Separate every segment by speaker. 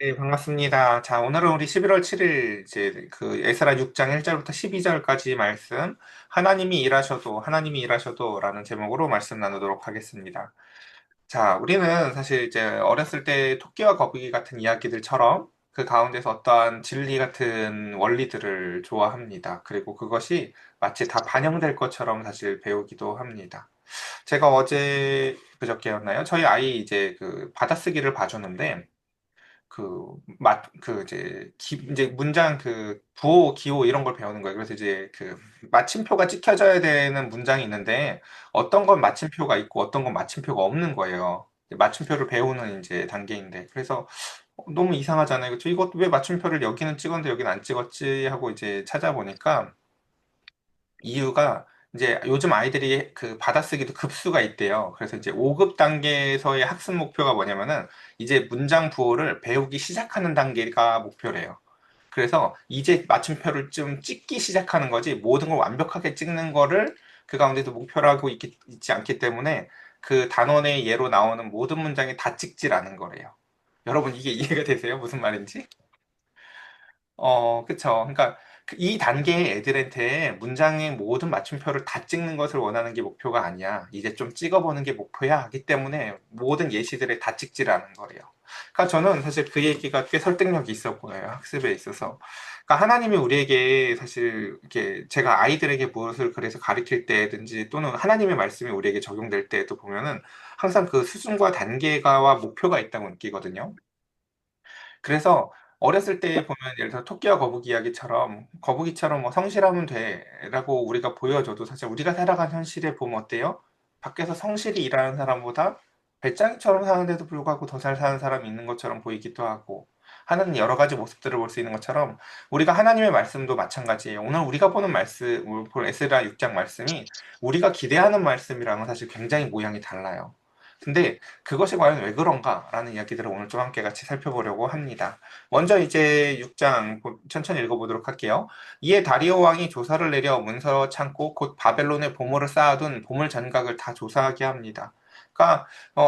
Speaker 1: 네, 반갑습니다. 자, 오늘은 우리 11월 7일 이제 그 에스라 6장 1절부터 12절까지 말씀 하나님이 일하셔도라는 제목으로 말씀 나누도록 하겠습니다. 자, 우리는 사실 이제 어렸을 때 토끼와 거북이 같은 이야기들처럼 그 가운데서 어떠한 진리 같은 원리들을 좋아합니다. 그리고 그것이 마치 다 반영될 것처럼 사실 배우기도 합니다. 제가 어제 그저께였나요? 저희 아이 이제 그 받아쓰기를 봐줬는데 이제 문장 부호, 기호 이런 걸 배우는 거예요. 그래서 이제 그 마침표가 찍혀져야 되는 문장이 있는데 어떤 건 마침표가 있고 어떤 건 마침표가 없는 거예요. 마침표를 배우는 이제 단계인데. 그래서 너무 이상하잖아요. 그쵸? 이것도 왜 마침표를 여기는 찍었는데 여기는 안 찍었지 하고 이제 찾아보니까 이유가 이제 요즘 아이들이 그 받아쓰기도 급수가 있대요. 그래서 이제 5급 단계에서의 학습 목표가 뭐냐면은 이제 문장 부호를 배우기 시작하는 단계가 목표래요. 그래서 이제 맞춤표를 좀 찍기 시작하는 거지 모든 걸 완벽하게 찍는 거를 그 가운데도 목표로 하고 있지 않기 때문에 그 단원의 예로 나오는 모든 문장이 다 찍질 않은 거래요. 여러분 이게 이해가 되세요? 무슨 말인지? 그쵸. 그러니까 이 단계의 애들한테 문장의 모든 맞춤표를 다 찍는 것을 원하는 게 목표가 아니야. 이제 좀 찍어보는 게 목표야 하기 때문에 모든 예시들에 다 찍지를 않은 거래요. 그러니까 저는 사실 그 얘기가 꽤 설득력이 있어 보여요. 학습에 있어서. 그러니까 하나님이 우리에게 사실 이렇게 제가 아이들에게 무엇을 그래서 가르칠 때든지 또는 하나님의 말씀이 우리에게 적용될 때에도 보면은 항상 그 수준과 단계가와 목표가 있다고 느끼거든요. 그래서 어렸을 때 보면 예를 들어 토끼와 거북이 이야기처럼 거북이처럼 뭐 성실하면 돼라고 우리가 보여줘도 사실 우리가 살아간 현실에 보면 어때요? 밖에서 성실히 일하는 사람보다 배짱이처럼 사는데도 불구하고 더 잘 사는 사람이 있는 것처럼 보이기도 하고 하는 여러 가지 모습들을 볼 수 있는 것처럼 우리가 하나님의 말씀도 마찬가지예요. 오늘 우리가 보는 말씀, 오늘 볼 에스라 6장 말씀이 우리가 기대하는 말씀이랑은 사실 굉장히 모양이 달라요. 근데 그것이 과연 왜 그런가라는 이야기들을 오늘 좀 함께 같이 살펴보려고 합니다. 먼저 이제 6장 천천히 읽어보도록 할게요. 이에 다리오 왕이 조사를 내려 문서 창고 곧 바벨론에 보물을 쌓아둔 보물 전각을 다 조사하게 합니다. 그러니까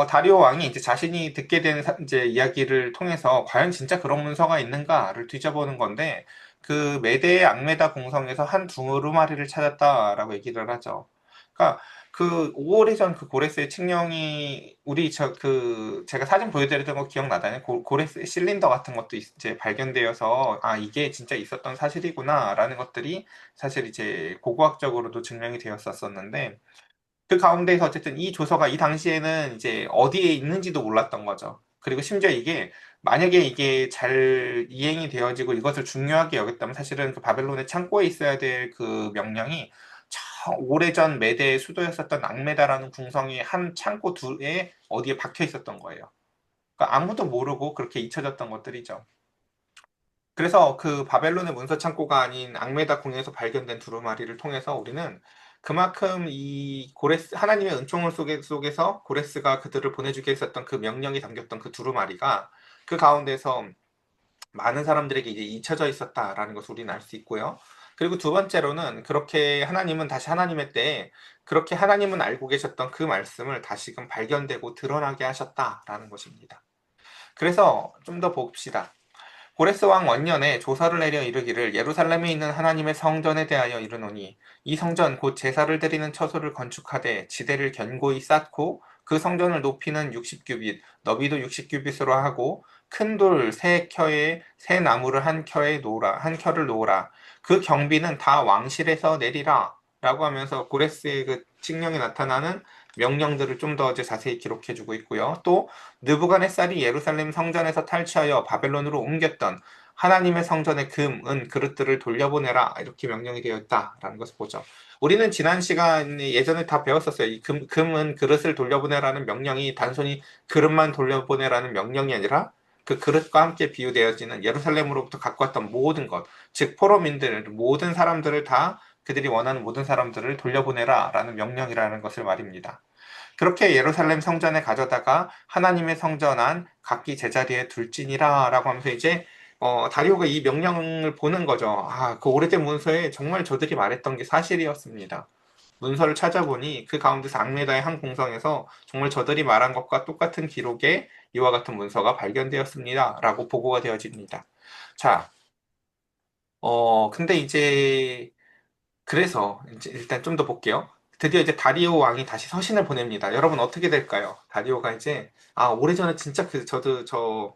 Speaker 1: 다리오 왕이 이제 자신이 듣게 된 이제 이야기를 통해서 과연 진짜 그런 문서가 있는가를 뒤져보는 건데 그 메대의 앙메다 공성에서 한 두루마리를 찾았다라고 얘기를 하죠. 그러니까 그 오래전 그 고레스의 칙령이 우리 제가 사진 보여드렸던 거 기억나나요? 고레스 실린더 같은 것도 이제 발견되어서 아 이게 진짜 있었던 사실이구나라는 것들이 사실 이제 고고학적으로도 증명이 되었었는데 그 가운데서 어쨌든 이 조서가 이 당시에는 이제 어디에 있는지도 몰랐던 거죠. 그리고 심지어 이게 만약에 이게 잘 이행이 되어지고 이것을 중요하게 여겼다면 사실은 그 바벨론의 창고에 있어야 될 그 명령이 오래전 메대의 수도였었던 앙메다라는 궁성의 한 창고 둘에 어디에 박혀 있었던 거예요. 그러니까 아무도 모르고 그렇게 잊혀졌던 것들이죠. 그래서 그 바벨론의 문서 창고가 아닌 앙메다 궁에서 발견된 두루마리를 통해서 우리는 그만큼 이 고레스 하나님의 은총을 속에서 고레스가 그들을 보내주게 했었던 그 명령이 담겼던 그 두루마리가 그 가운데서 많은 사람들에게 이제 잊혀져 있었다라는 것을 우리는 알 수 있고요. 그리고 두 번째로는 그렇게 하나님은 다시 하나님의 때에 그렇게 하나님은 알고 계셨던 그 말씀을 다시금 발견되고 드러나게 하셨다라는 것입니다. 그래서 좀 더 봅시다. 고레스 왕 원년에 조서를 내려 이르기를 예루살렘에 있는 하나님의 성전에 대하여 이르노니 이 성전 곧 제사를 드리는 처소를 건축하되 지대를 견고히 쌓고 그 성전을 높이는 60규빗 너비도 60규빗으로 하고 큰 돌 세 켜에 새 나무를 한 켜를 놓으라 그 경비는 다 왕실에서 내리라 라고 하면서 고레스의 그 칙령이 나타나는 명령들을 좀 더 자세히 기록해 주고 있고요. 또 느부갓네살이 예루살렘 성전에서 탈취하여 바벨론으로 옮겼던 하나님의 성전의 금, 은, 그릇들을 돌려보내라 이렇게 명령이 되어 있다라는 것을 보죠. 우리는 지난 시간에 예전에 다 배웠었어요. 이 금은 그릇을 돌려보내라는 명령이 단순히 그릇만 돌려보내라는 명령이 아니라 그 그릇과 함께 비유되어지는 예루살렘으로부터 갖고 왔던 모든 것, 즉 포로민들, 모든 사람들을 다 그들이 원하는 모든 사람들을 돌려보내라라는 명령이라는 것을 말입니다. 그렇게 예루살렘 성전에 가져다가 하나님의 성전 안 각기 제자리에 둘지니라 라고 하면서 이제 다리오가 이 명령을 보는 거죠. 아, 그 오래된 문서에 정말 저들이 말했던 게 사실이었습니다. 문서를 찾아보니 그 가운데서 악메다의 한 공성에서 정말 저들이 말한 것과 똑같은 기록에 이와 같은 문서가 발견되었습니다. 라고 보고가 되어집니다. 자, 근데 이제 그래서 이제 일단 좀 더 볼게요. 드디어 이제 다리오 왕이 다시 서신을 보냅니다. 여러분 어떻게 될까요? 다리오가 이제 오래전에 진짜 저도 저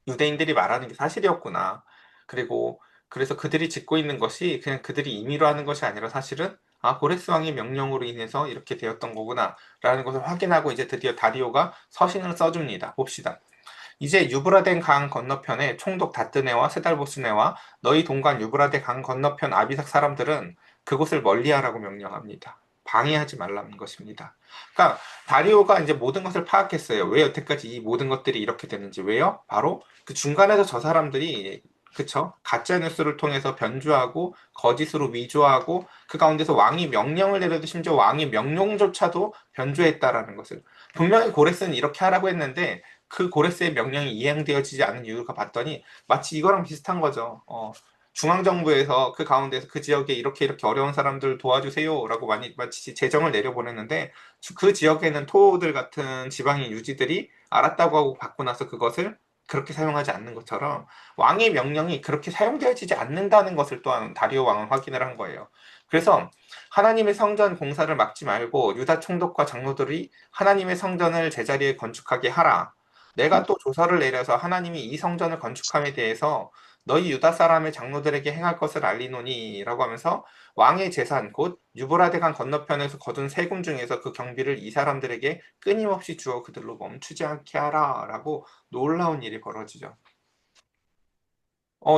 Speaker 1: 유대인들이 말하는 게 사실이었구나. 그리고 그래서 그들이 짓고 있는 것이 그냥 그들이 임의로 하는 것이 아니라 사실은 고레스 왕의 명령으로 인해서 이렇게 되었던 거구나 라는 것을 확인하고 이제 드디어 다리오가 서신을 써줍니다. 봅시다. 이제 유브라데 강 건너편에 총독 다뜨네와 세달보스네와 너희 동관 유브라데 강 건너편 아비삭 사람들은 그곳을 멀리하라고 명령합니다. 방해하지 말라는 것입니다. 그러니까 다리오가 이제 모든 것을 파악했어요. 왜 여태까지 이 모든 것들이 이렇게 되는지. 왜요? 바로 그 중간에서 저 사람들이 그쵸? 가짜 뉴스를 통해서 변주하고 거짓으로 위조하고 그 가운데서 왕이 명령을 내려도 심지어 왕의 명령조차도 변조했다라는 것을 분명히 고레스는 이렇게 하라고 했는데 그 고레스의 명령이 이행되어지지 않은 이유가 봤더니 마치 이거랑 비슷한 거죠. 중앙정부에서 그 가운데서 그 지역에 이렇게 어려운 사람들 도와주세요라고 마치 재정을 내려보냈는데 그 지역에는 토들 같은 지방인 유지들이 알았다고 하고 받고 나서 그것을 그렇게 사용하지 않는 것처럼 왕의 명령이 그렇게 사용되어지지 않는다는 것을 또한 다리오 왕은 확인을 한 거예요. 그래서 하나님의 성전 공사를 막지 말고 유다 총독과 장로들이 하나님의 성전을 제자리에 건축하게 하라. 내가 또 조서를 내려서 하나님이 이 성전을 건축함에 대해서 너희 유다 사람의 장로들에게 행할 것을 알리노니 라고 하면서 왕의 재산 곧 유브라데강 건너편에서 거둔 세금 중에서 그 경비를 이 사람들에게 끊임없이 주어 그들로 멈추지 않게 하라 라고 놀라운 일이 벌어지죠.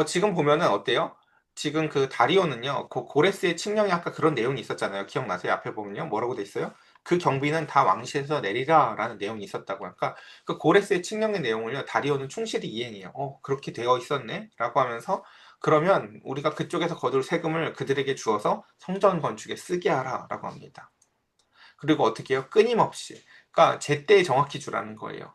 Speaker 1: 지금 보면은 어때요? 지금 그 다리오는요, 그 고레스의 칙령이 아까 그런 내용이 있었잖아요. 기억나세요? 앞에 보면요. 뭐라고 돼 있어요? 그 경비는 다 왕실에서 내리라 라는 내용이 있었다고. 그러니까 그 고레스의 칙령의 내용을요, 다리오는 충실히 이행해요. 그렇게 되어 있었네? 라고 하면서 그러면 우리가 그쪽에서 거둘 세금을 그들에게 주어서 성전 건축에 쓰게 하라 라고 합니다. 그리고 어떻게 해요? 끊임없이. 그러니까 제때에 정확히 주라는 거예요.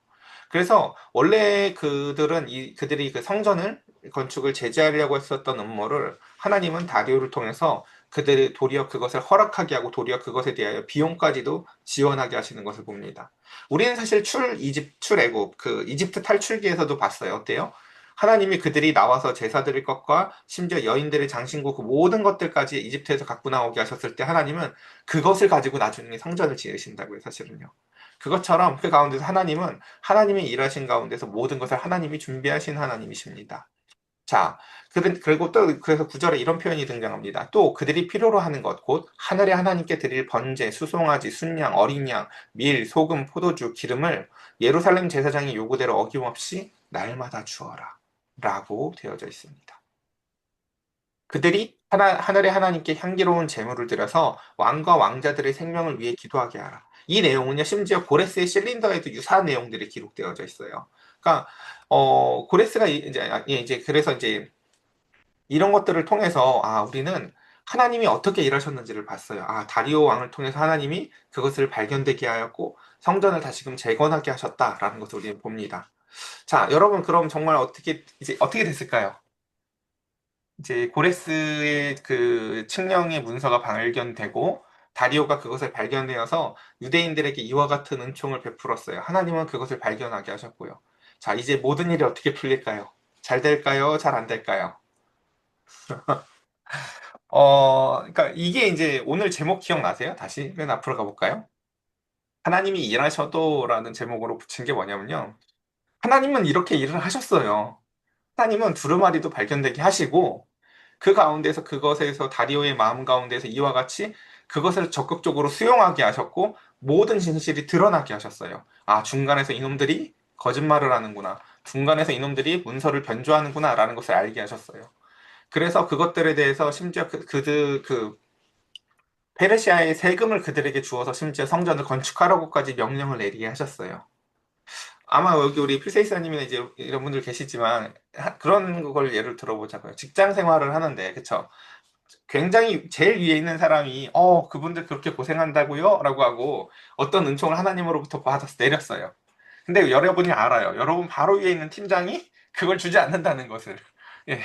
Speaker 1: 그래서 원래 그들이 그 성전을 건축을 제재하려고 했었던 음모를 하나님은 다리오를 통해서 그들이 도리어 그것을 허락하게 하고 도리어 그것에 대하여 비용까지도 지원하게 하시는 것을 봅니다. 우리는 사실 출애굽 그 이집트 탈출기에서도 봤어요. 어때요? 하나님이 그들이 나와서 제사 드릴 것과 심지어 여인들의 장신구 그 모든 것들까지 이집트에서 갖고 나오게 하셨을 때 하나님은 그것을 가지고 나중에 성전을 지으신다고요, 사실은요. 그것처럼 그 가운데서 하나님은 하나님이 일하신 가운데서 모든 것을 하나님이 준비하신 하나님이십니다. 자, 그리고 또 그래서 구절에 이런 표현이 등장합니다. 또 그들이 필요로 하는 것, 곧 하늘의 하나님께 드릴 번제, 수송아지, 순양, 어린 양, 밀, 소금, 포도주, 기름을 예루살렘 제사장의 요구대로 어김없이 날마다 주어라. 라고 되어져 있습니다. 그들이 하늘의 하나님께 향기로운 제물을 드려서 왕과 왕자들의 생명을 위해 기도하게 하라. 이 내용은요, 심지어 고레스의 실린더에도 유사한 내용들이 기록되어져 있어요. 그러니까, 고레스가 이제, 그래서 이제 이런 것들을 통해서, 우리는 하나님이 어떻게 일하셨는지를 봤어요. 다리오 왕을 통해서 하나님이 그것을 발견되게 하였고, 성전을 다시금 재건하게 하셨다라는 것을 우리는 봅니다. 자, 여러분, 그럼 정말 어떻게 됐을까요? 이제 고레스의 그 칙령의 문서가 발견되고 다리오가 그것을 발견되어서 유대인들에게 이와 같은 은총을 베풀었어요. 하나님은 그것을 발견하게 하셨고요. 자, 이제 모든 일이 어떻게 풀릴까요? 잘 될까요? 잘 안 될까요? 그러니까 이게 이제 오늘 제목 기억나세요? 다시 맨 앞으로 가볼까요? 하나님이 일하셔도라는 제목으로 붙인 게 뭐냐면요. 하나님은 이렇게 일을 하셨어요. 하나님은 두루마리도 발견되게 하시고 그 가운데서 그것에서 다리오의 마음 가운데서 이와 같이 그것을 적극적으로 수용하게 하셨고 모든 진실이 드러나게 하셨어요. 중간에서 이놈들이 거짓말을 하는구나. 중간에서 이놈들이 문서를 변조하는구나 라는 것을 알게 하셨어요. 그래서 그것들에 대해서 심지어 페르시아의 세금을 그들에게 주어서 심지어 성전을 건축하라고까지 명령을 내리게 하셨어요. 아마 여기 우리 필세이사님이나 이제 이런 분들 계시지만 그런 걸 예를 들어보자고요. 직장 생활을 하는데 그쵸? 굉장히 제일 위에 있는 사람이 그분들 그렇게 고생한다고요? 라고 하고 어떤 은총을 하나님으로부터 받아서 내렸어요. 근데 여러분이 알아요. 여러분 바로 위에 있는 팀장이 그걸 주지 않는다는 것을. 예.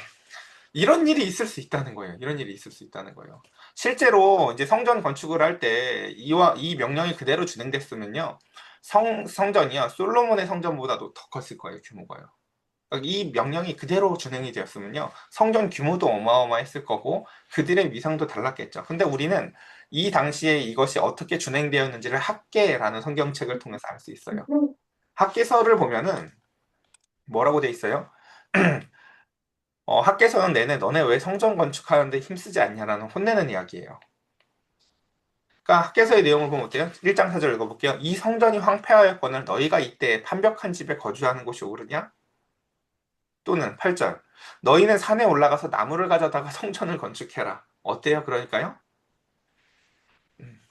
Speaker 1: 이런 일이 있을 수 있다는 거예요. 이런 일이 있을 수 있다는 거예요. 실제로 이제 성전 건축을 할 때 이 명령이 그대로 진행됐으면요. 성전이요. 솔로몬의 성전보다도 더 컸을 거예요. 규모가요. 그러니까 이 명령이 그대로 진행이 되었으면요. 성전 규모도 어마어마했을 거고 그들의 위상도 달랐겠죠. 근데 우리는 이 당시에 이것이 어떻게 진행되었는지를 학계라는 성경책을 통해서 알 수 있어요. 학계서를 보면은 뭐라고 돼 있어요? 학계서는 내내 너네 왜 성전 건축하는데 힘쓰지 않냐라는 혼내는 이야기예요. 그러니까 학계서의 내용을 보면 어때요? 1장 4절 읽어볼게요. 이 성전이 황폐하였거늘 너희가 이때 판벽한 집에 거주하는 곳이 옳으냐? 또는 8절. 너희는 산에 올라가서 나무를 가져다가 성전을 건축해라. 어때요? 그러니까요? 음,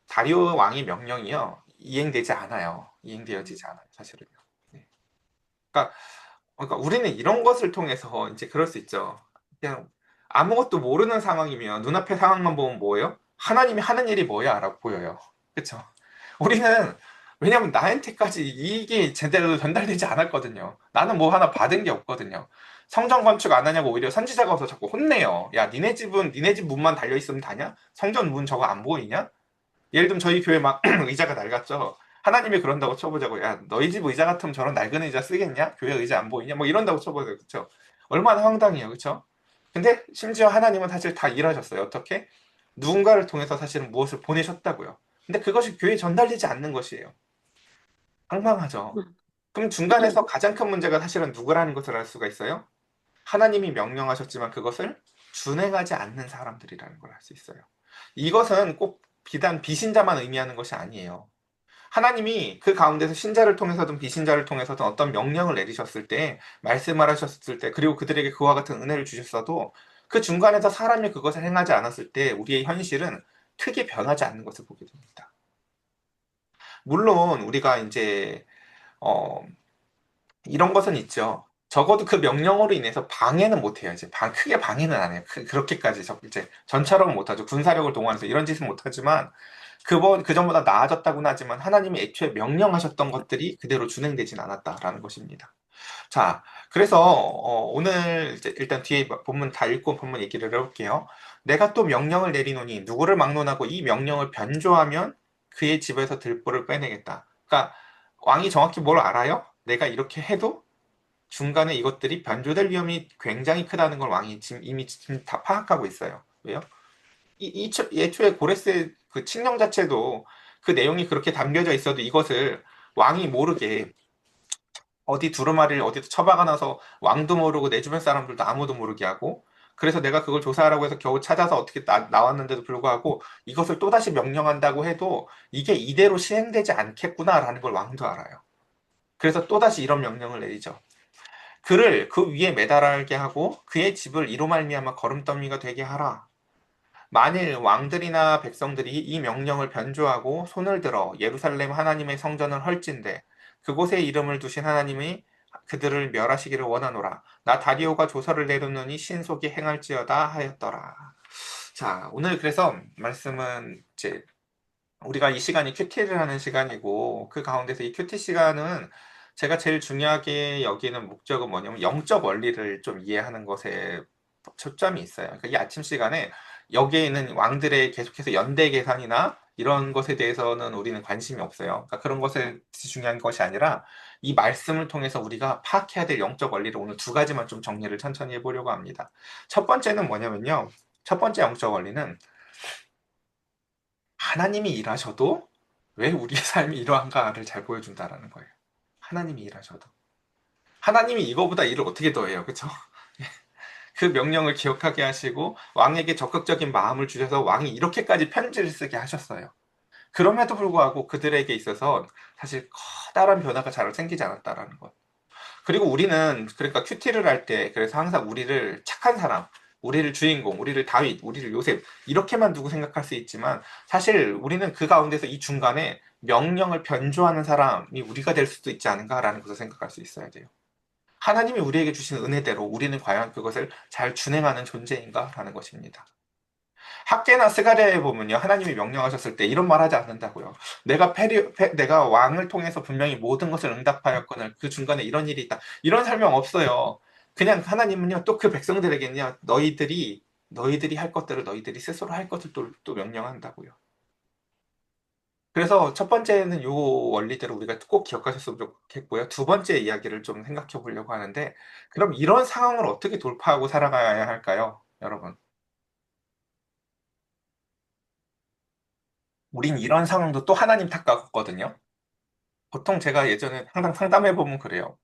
Speaker 1: 다리오 왕의 명령이요. 이행되지 않아요. 이행되어지지 않아요. 사실은요. 네. 그러니까, 그러니까 우리는 이런 것을 통해서 이제 그럴 수 있죠. 그냥 아무것도 모르는 상황이면 눈앞의 상황만 보면 뭐예요? 하나님이 하는 일이 뭐야? 라고 보여요. 그쵸? 우리는 왜냐면 나한테까지 이게 제대로 전달되지 않았거든요. 나는 뭐 하나 받은 게 없거든요. 성전 건축 안 하냐고 오히려 선지자가 와서 자꾸 혼내요. 야, 니네 집은 니네 집 문만 달려 있으면 다냐? 성전 문 저거 안 보이냐? 예를 들면 저희 교회 막 의자가 낡았죠. 하나님이 그런다고 쳐보자고. 야, 너희 집 의자 같으면 저런 낡은 의자 쓰겠냐? 교회 의자 안 보이냐? 뭐 이런다고 쳐보자고. 그쵸? 얼마나 황당해요. 그쵸? 근데 심지어 하나님은 사실 다 일하셨어요. 어떻게? 누군가를 통해서 사실은 무엇을 보내셨다고요. 근데 그것이 교회에 전달되지 않는 것이에요. 황당하죠. 그럼 중간에서 가장 큰 문제가 사실은 누구라는 것을 알 수가 있어요? 하나님이 명령하셨지만 그것을 준행하지 않는 사람들이라는 걸 알 수 있어요. 이것은 꼭 비단 비신자만 의미하는 것이 아니에요. 하나님이 그 가운데서 신자를 통해서든 비신자를 통해서든 어떤 명령을 내리셨을 때, 말씀을 하셨을 때, 그리고 그들에게 그와 같은 은혜를 주셨어도 그 중간에서 사람이 그것을 행하지 않았을 때 우리의 현실은 크게 변하지 않는 것을 보게 됩니다. 물론 우리가 이제 어, 이런 것은 있죠. 적어도 그 명령으로 인해서 방해는 못해요. 이제 크게 방해는 안 해요. 그렇게까지 이제 전처럼 못하죠. 군사력을 동원해서 이런 짓은 못하지만 그전보다 나아졌다고는 하지만 하나님이 애초에 명령하셨던 것들이 그대로 준행되진 않았다라는 것입니다. 자, 그래서 오늘 이제 일단 뒤에 본문 다 읽고 본문 얘기를 해볼게요. 내가 또 명령을 내리노니 누구를 막론하고 이 명령을 변조하면 그의 집에서 들보를 빼내겠다. 그러니까 왕이 정확히 뭘 알아요? 내가 이렇게 해도 중간에 이것들이 변조될 위험이 굉장히 크다는 걸 왕이 지금 이미 지금 다 파악하고 있어요. 왜요? 애초에 고레스의 그 칙령 자체도 그 내용이 그렇게 담겨져 있어도 이것을 왕이 모르게 어디 두루마리를 어디서 처박아 놔서 왕도 모르고 내 주변 사람들도 아무도 모르게 하고 그래서 내가 그걸 조사하라고 해서 겨우 찾아서 어떻게 나왔는데도 불구하고 이것을 또다시 명령한다고 해도 이게 이대로 시행되지 않겠구나라는 걸 왕도 알아요. 그래서 또다시 이런 명령을 내리죠. 그를 그 위에 매달게 하고 그의 집을 이로 말미암아 거름더미가 되게 하라. 만일 왕들이나 백성들이 이 명령을 변조하고 손을 들어 예루살렘 하나님의 성전을 헐진대 그곳에 이름을 두신 하나님이 그들을 멸하시기를 원하노라. 나 다리오가 조서를 내려놓으니 신속히 행할지어다 하였더라. 자, 오늘 그래서 말씀은 이제 우리가 이 시간이 큐티를 하는 시간이고 그 가운데서 이 큐티 시간은 제가 제일 중요하게 여기는 목적은 뭐냐면 영적 원리를 좀 이해하는 것에 초점이 있어요. 그러니까 이 아침 시간에 여기에 있는 왕들의 계속해서 연대 계산이나 이런 것에 대해서는 우리는 관심이 없어요. 그러니까 그런 것에 중요한 것이 아니라 이 말씀을 통해서 우리가 파악해야 될 영적 원리를 오늘 두 가지만 좀 정리를 천천히 해보려고 합니다. 첫 번째는 뭐냐면요. 첫 번째 영적 원리는 하나님이 일하셔도 왜 우리의 삶이 이러한가를 잘 보여준다라는 거예요. 하나님이 일하셔도. 하나님이 이거보다 일을 어떻게 더 해요. 그쵸? 그 명령을 기억하게 하시고 왕에게 적극적인 마음을 주셔서 왕이 이렇게까지 편지를 쓰게 하셨어요. 그럼에도 불구하고 그들에게 있어서 사실 커다란 변화가 잘 생기지 않았다라는 것. 그리고 우리는 그러니까 큐티를 할 때 그래서 항상 우리를 착한 사람, 우리를 주인공, 우리를 다윗, 우리를 요셉 이렇게만 두고 생각할 수 있지만 사실 우리는 그 가운데서 이 중간에 명령을 변조하는 사람이 우리가 될 수도 있지 않은가라는 것을 생각할 수 있어야 돼요. 하나님이 우리에게 주신 은혜대로 우리는 과연 그것을 잘 준행하는 존재인가라는 것입니다. 학계나 스가랴에 보면요, 하나님이 명령하셨을 때 이런 말 하지 않는다고요. 내가 왕을 통해서 분명히 모든 것을 응답하였거늘 그 중간에 이런 일이 있다. 이런 설명 없어요. 그냥 하나님은요, 또 그 백성들에게는요, 너희들이 할 것들을 너희들이 스스로 할 것을 또 명령한다고요. 그래서 첫 번째는 요 원리들을 우리가 꼭 기억하셨으면 좋겠고요. 두 번째 이야기를 좀 생각해 보려고 하는데, 그럼 이런 상황을 어떻게 돌파하고 살아가야 할까요, 여러분? 우린 이런 상황도 또 하나님 탓같거든요. 보통 제가 예전에 항상 상담해 보면 그래요.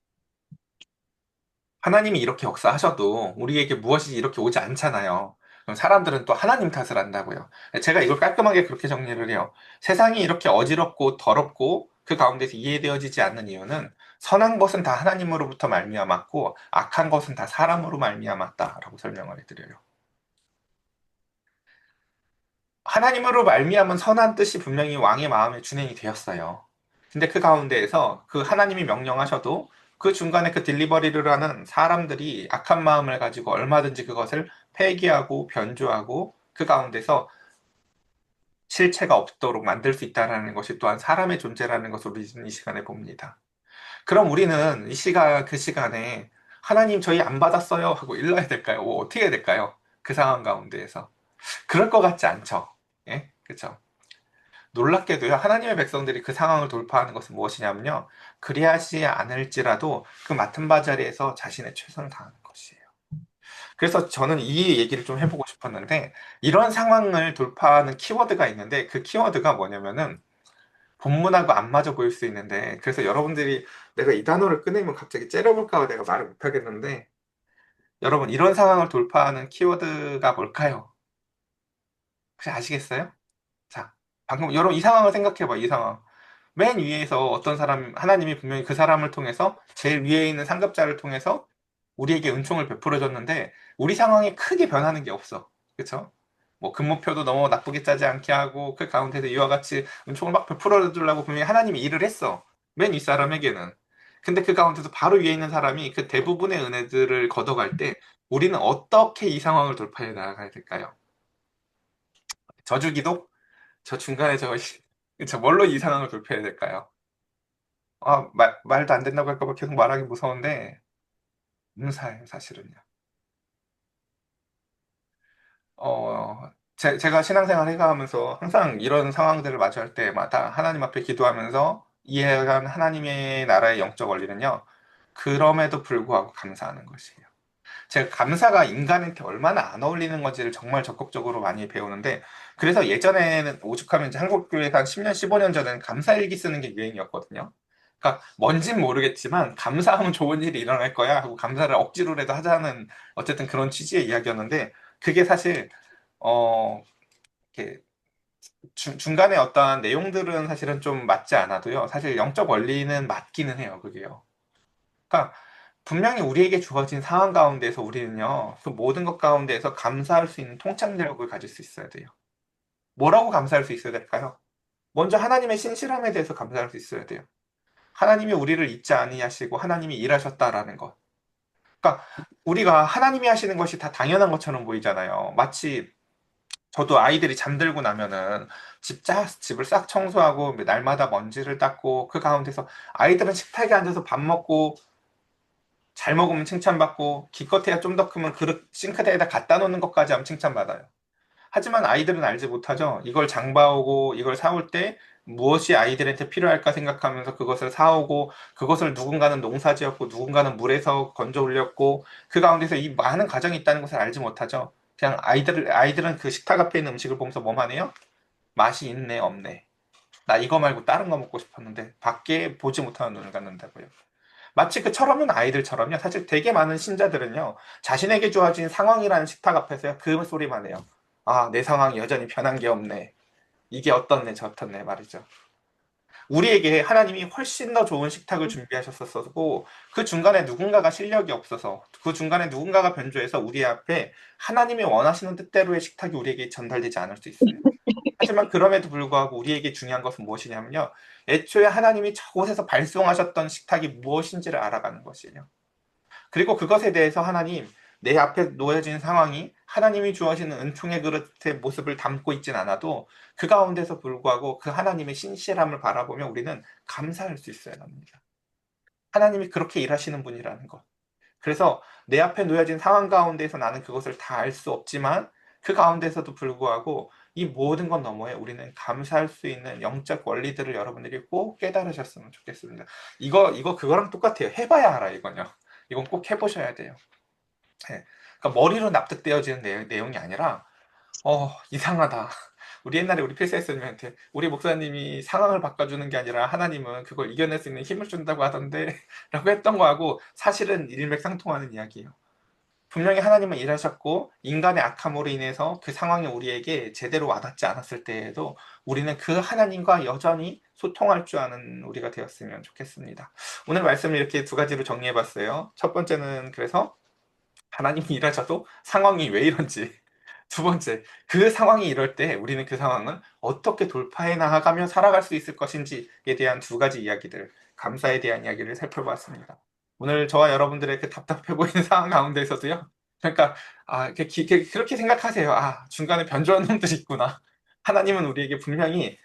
Speaker 1: 하나님이 이렇게 역사하셔도 우리에게 무엇이 이렇게 오지 않잖아요. 그럼 사람들은 또 하나님 탓을 한다고요. 제가 이걸 깔끔하게 그렇게 정리를 해요. 세상이 이렇게 어지럽고 더럽고 그 가운데서 이해되어지지 않는 이유는 선한 것은 다 하나님으로부터 말미암았고 악한 것은 다 사람으로 말미암았다라고 설명을 해드려요. 하나님으로 말미암은 선한 뜻이 분명히 왕의 마음에 준행이 되었어요. 근데 그 가운데에서 그 하나님이 명령하셔도 그 중간에 그 딜리버리를 하는 사람들이 악한 마음을 가지고 얼마든지 그것을 폐기하고 변조하고 그 가운데서 실체가 없도록 만들 수 있다는 것이 또한 사람의 존재라는 것을 우리는 이 시간에 봅니다. 그럼 우리는 그 시간에 하나님 저희 안 받았어요 하고 일러야 될까요? 어떻게 해야 될까요? 그 상황 가운데에서. 그럴 것 같지 않죠? 예? 그쵸? 놀랍게도요, 하나님의 백성들이 그 상황을 돌파하는 것은 무엇이냐면요, 그리하지 않을지라도 그 맡은 바 자리에서 자신의 최선을 다하는 것이에요. 그래서 저는 이 얘기를 좀 해보고 싶었는데, 이런 상황을 돌파하는 키워드가 있는데, 그 키워드가 뭐냐면은, 본문하고 안 맞아 보일 수 있는데, 그래서 여러분들이 내가 이 단어를 꺼내면 갑자기 째려볼까 봐 내가 말을 못 하겠는데, 여러분, 이런 상황을 돌파하는 키워드가 뭘까요? 혹시 아시겠어요? 자, 방금 여러분 이 상황을 생각해봐, 이 상황. 맨 위에서 어떤 사람, 하나님이 분명히 그 사람을 통해서 제일 위에 있는 상급자를 통해서 우리에게 은총을 베풀어 줬는데 우리 상황이 크게 변하는 게 없어. 그쵸? 뭐 근무표도 너무 나쁘게 짜지 않게 하고 그 가운데서 이와 같이 은총을 막 베풀어 주려고 분명히 하나님이 일을 했어. 맨 윗사람에게는. 근데 그 가운데서 바로 위에 있는 사람이 그 대부분의 은혜들을 걷어갈 때 우리는 어떻게 이 상황을 돌파해 나가야 될까요? 저주기도? 저 중간에 저 뭘로 이 상황을 돌파해야 될까요? 말도 안 된다고 할까 봐 계속 말하기 무서운데, 문사예요, 사실은요. 제가 신앙생활 해가면서 항상 이런 상황들을 마주할 때마다 하나님 앞에 기도하면서 이해한 하나님의 나라의 영적 원리는요, 그럼에도 불구하고 감사하는 것이에요. 제가 감사가 인간한테 얼마나 안 어울리는 건지를 정말 적극적으로 많이 배우는데, 그래서 예전에는 오죽하면 이제 한국 교회에서 한 10년, 15년 전에는 감사일기 쓰는 게 유행이었거든요. 그러니까 뭔진 모르겠지만 감사하면 좋은 일이 일어날 거야 하고 감사를 억지로라도 하자는 어쨌든 그런 취지의 이야기였는데 그게 사실 어 이렇게 중간에 어떠한 내용들은 사실은 좀 맞지 않아도요. 사실 영적 원리는 맞기는 해요. 그게요. 그러니까 분명히 우리에게 주어진 상황 가운데서 우리는요, 그 모든 것 가운데에서 감사할 수 있는 통찰력을 가질 수 있어야 돼요. 뭐라고 감사할 수 있어야 될까요? 먼저 하나님의 신실함에 대해서 감사할 수 있어야 돼요. 하나님이 우리를 잊지 아니하시고 하나님이 일하셨다라는 것. 그러니까 우리가 하나님이 하시는 것이 다 당연한 것처럼 보이잖아요. 마치 저도 아이들이 잠들고 나면은 집을 싹 청소하고 날마다 먼지를 닦고 그 가운데서 아이들은 식탁에 앉아서 밥 먹고 잘 먹으면 칭찬받고 기껏해야 좀 더 크면 그릇 싱크대에다 갖다 놓는 것까지 하면 칭찬받아요. 하지만 아이들은 알지 못하죠. 이걸 장봐오고 이걸 사올 때 무엇이 아이들한테 필요할까 생각하면서 그것을 사오고 그것을 누군가는 농사지었고 누군가는 물에서 건져 올렸고 그 가운데서 이 많은 과정이 있다는 것을 알지 못하죠. 그냥 아이들은 그 식탁 앞에 있는 음식을 보면서 뭐만 해요? 맛이 있네, 없네. 나 이거 말고 다른 거 먹고 싶었는데 밖에 보지 못하는 눈을 갖는다고요. 마치 그 철없는 아이들처럼요. 사실 되게 많은 신자들은요. 자신에게 주어진 상황이라는 식탁 앞에서요. 그 소리만 해요. 아, 내 상황이 여전히 변한 게 없네. 이게 어떻네, 저렇네 말이죠. 우리에게 하나님이 훨씬 더 좋은 식탁을 준비하셨었고, 그 중간에 누군가가 실력이 없어서, 그 중간에 누군가가 변조해서 우리 앞에 하나님이 원하시는 뜻대로의 식탁이 우리에게 전달되지 않을 수 있어요. 하지만 그럼에도 불구하고 우리에게 중요한 것은 무엇이냐면요. 애초에 하나님이 저곳에서 발송하셨던 식탁이 무엇인지를 알아가는 것이에요. 그리고 그것에 대해서 하나님, 내 앞에 놓여진 상황이 하나님이 주어지는 은총의 그릇의 모습을 담고 있진 않아도 그 가운데서 불구하고 그 하나님의 신실함을 바라보며 우리는 감사할 수 있어야 합니다. 하나님이 그렇게 일하시는 분이라는 것. 그래서 내 앞에 놓여진 상황 가운데서 나는 그것을 다 알 수 없지만 그 가운데서도 불구하고 이 모든 것 너머에 우리는 감사할 수 있는 영적 원리들을 여러분들이 꼭 깨달으셨으면 좋겠습니다. 이거 그거랑 똑같아요. 해봐야 알아, 이건요. 이건 꼭 해보셔야 돼요. 네. 그러니까 머리로 납득되어지는 내용이 아니라, 이상하다. 우리 옛날에 우리 필사했님한테 우리 목사님이 상황을 바꿔주는 게 아니라 하나님은 그걸 이겨낼 수 있는 힘을 준다고 하던데 라고 했던 거하고 사실은 일맥상통하는 이야기예요. 분명히 하나님은 일하셨고 인간의 악함으로 인해서 그 상황이 우리에게 제대로 와닿지 않았을 때에도 우리는 그 하나님과 여전히 소통할 줄 아는 우리가 되었으면 좋겠습니다. 오늘 말씀을 이렇게 두 가지로 정리해봤어요. 첫 번째는 그래서 하나님이 일하셔도 상황이 왜 이런지. 두 번째, 그 상황이 이럴 때 우리는 그 상황을 어떻게 돌파해 나가며 살아갈 수 있을 것인지에 대한 두 가지 이야기들, 감사에 대한 이야기를 살펴보았습니다. 오늘 저와 여러분들의 그 답답해 보이는 상황 가운데서도요. 그러니까 그렇게 생각하세요. 중간에 변조한 놈들이 있구나. 하나님은 우리에게 분명히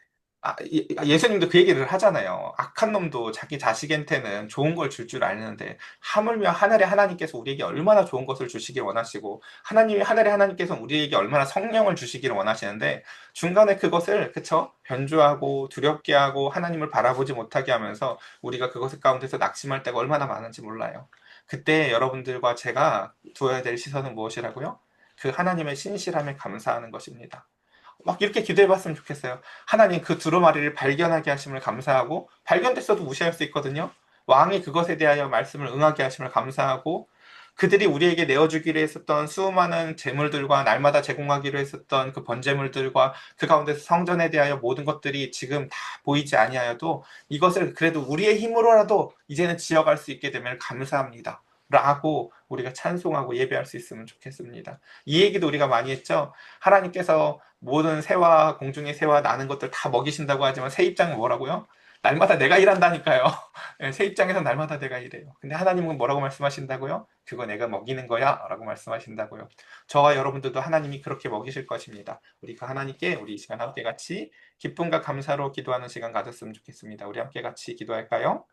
Speaker 1: 예수님도 그 얘기를 하잖아요. 악한 놈도 자기 자식한테는 좋은 걸 줄 아는데 하물며 하늘의 하나님께서 우리에게 얼마나 좋은 것을 주시길 원하시고 하늘의 하나님께서 우리에게 얼마나 성령을 주시기를 원하시는데 중간에 그것을 그쵸? 변조하고 두렵게 하고 하나님을 바라보지 못하게 하면서 우리가 그것 가운데서 낙심할 때가 얼마나 많은지 몰라요. 그때 여러분들과 제가 두어야 될 시선은 무엇이라고요? 그 하나님의 신실함에 감사하는 것입니다. 막 이렇게 기도해봤으면 좋겠어요. 하나님 그 두루마리를 발견하게 하심을 감사하고 발견됐어도 무시할 수 있거든요. 왕이 그것에 대하여 말씀을 응하게 하심을 감사하고 그들이 우리에게 내어주기로 했었던 수많은 재물들과 날마다 제공하기로 했었던 그 번제물들과 그 가운데서 성전에 대하여 모든 것들이 지금 다 보이지 아니하여도 이것을 그래도 우리의 힘으로라도 이제는 지어갈 수 있게 되면 감사합니다. 라고 우리가 찬송하고 예배할 수 있으면 좋겠습니다. 이 얘기도 우리가 많이 했죠. 하나님께서 모든 새와 공중의 새와 나는 것들 다 먹이신다고 하지만 새 입장은 뭐라고요? 날마다 내가 일한다니까요. 새 입장에서 날마다 내가 일해요. 근데 하나님은 뭐라고 말씀하신다고요? 그거 내가 먹이는 거야 라고 말씀하신다고요. 저와 여러분들도 하나님이 그렇게 먹이실 것입니다. 우리 그 하나님께 우리 이 시간 함께 같이 기쁨과 감사로 기도하는 시간 가졌으면 좋겠습니다. 우리 함께 같이 기도할까요?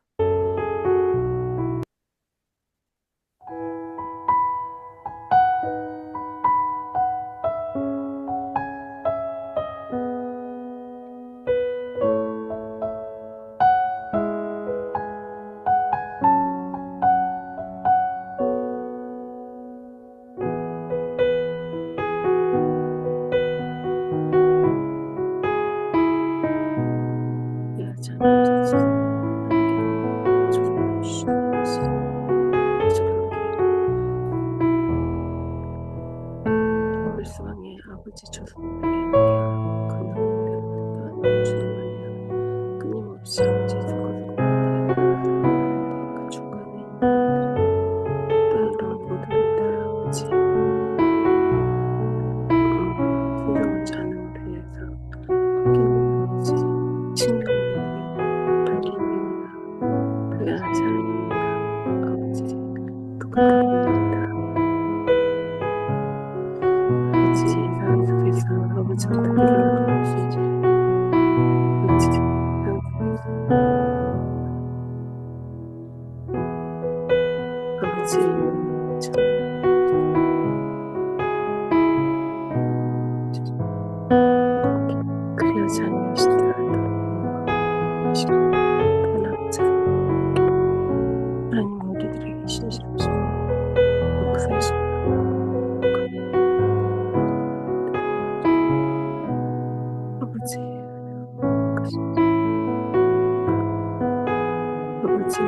Speaker 2: 불쌍히 아버지 조상에게 하고 그 명령대로 주님 안에는 끊임없이 아버지 있었거든요. 그 중간에 이런 모든 것들 아버지 순종하지 않음으로 인해서 아버지 신령함을 밝힘입니다. 불안한 사랑입니다. 아버지 부끄럽습니다. 아버지 사랑 속에서 아버지 어떻게 되는 것인지 아버지 사랑 속에서 아버지 그리하지 않으시더라도 변함자 하나님 우리들에게 신실하시고 역사하시고 아버지 아버지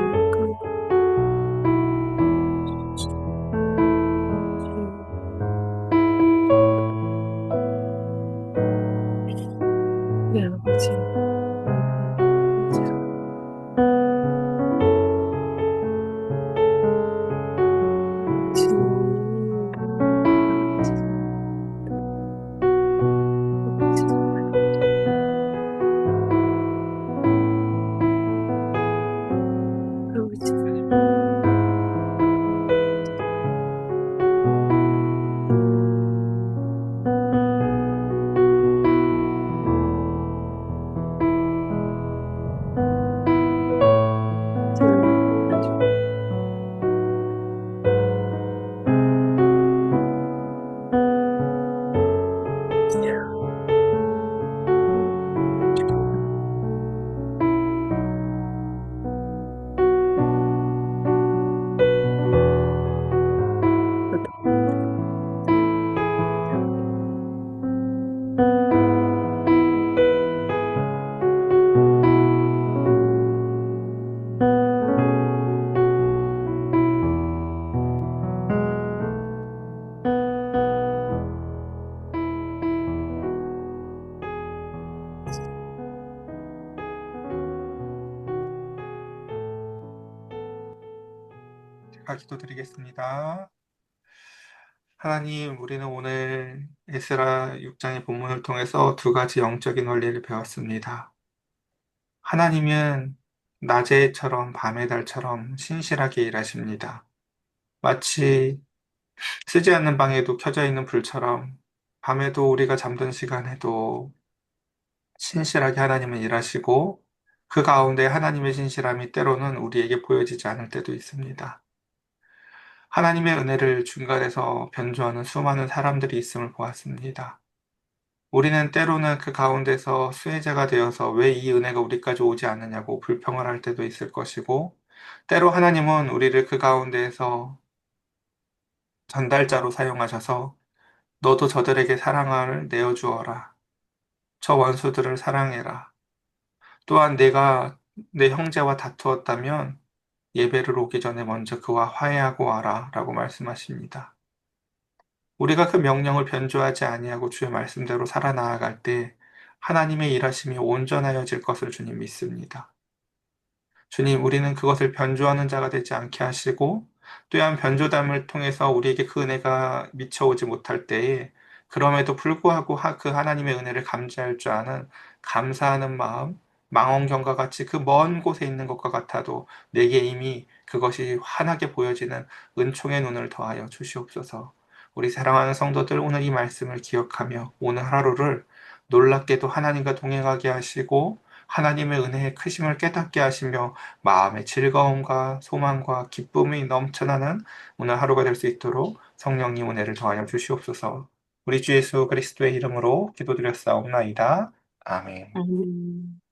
Speaker 2: 네 아버지
Speaker 1: 기도드리겠습니다. 하나님, 우리는 오늘 에스라 6장의 본문을 통해서 두 가지 영적인 원리를 배웠습니다. 하나님은 낮의 해처럼 밤의 달처럼 신실하게 일하십니다. 마치 쓰지 않는 방에도 켜져 있는 불처럼 밤에도 우리가 잠든 시간에도 신실하게 하나님은 일하시고 그 가운데 하나님의 신실함이 때로는 우리에게 보여지지 않을 때도 있습니다. 하나님의 은혜를 중간에서 변조하는 수많은 사람들이 있음을 보았습니다. 우리는 때로는 그 가운데서 수혜자가 되어서 왜 이 은혜가 우리까지 오지 않느냐고 불평을 할 때도 있을 것이고, 때로 하나님은 우리를 그 가운데에서 전달자로 사용하셔서 너도 저들에게 사랑을 내어주어라. 저 원수들을 사랑해라. 또한 내가 내 형제와 다투었다면 예배를 오기 전에 먼저 그와 화해하고 와라. 라고 말씀하십니다. 우리가 그 명령을 변조하지 아니하고 주의 말씀대로 살아나아갈 때 하나님의 일하심이 온전하여질 것을 주님 믿습니다. 주님, 우리는 그것을 변조하는 자가 되지 않게 하시고 또한 변조담을 통해서 우리에게 그 은혜가 미쳐오지 못할 때에 그럼에도 불구하고 그 하나님의 은혜를 감지할 줄 아는 감사하는 마음, 망원경과 같이 그 먼 곳에 있는 것과 같아도 내게 이미 그것이 환하게 보여지는 은총의 눈을 더하여 주시옵소서. 우리 사랑하는 성도들, 오늘 이 말씀을 기억하며 오늘 하루를 놀랍게도 하나님과 동행하게 하시고 하나님의 은혜의 크심을 깨닫게 하시며 마음의 즐거움과 소망과 기쁨이 넘쳐나는 오늘 하루가 될 수 있도록 성령님 은혜를 더하여 주시옵소서. 우리 주 예수 그리스도의 이름으로 기도드렸사옵나이다. 아멘.
Speaker 2: 아멘.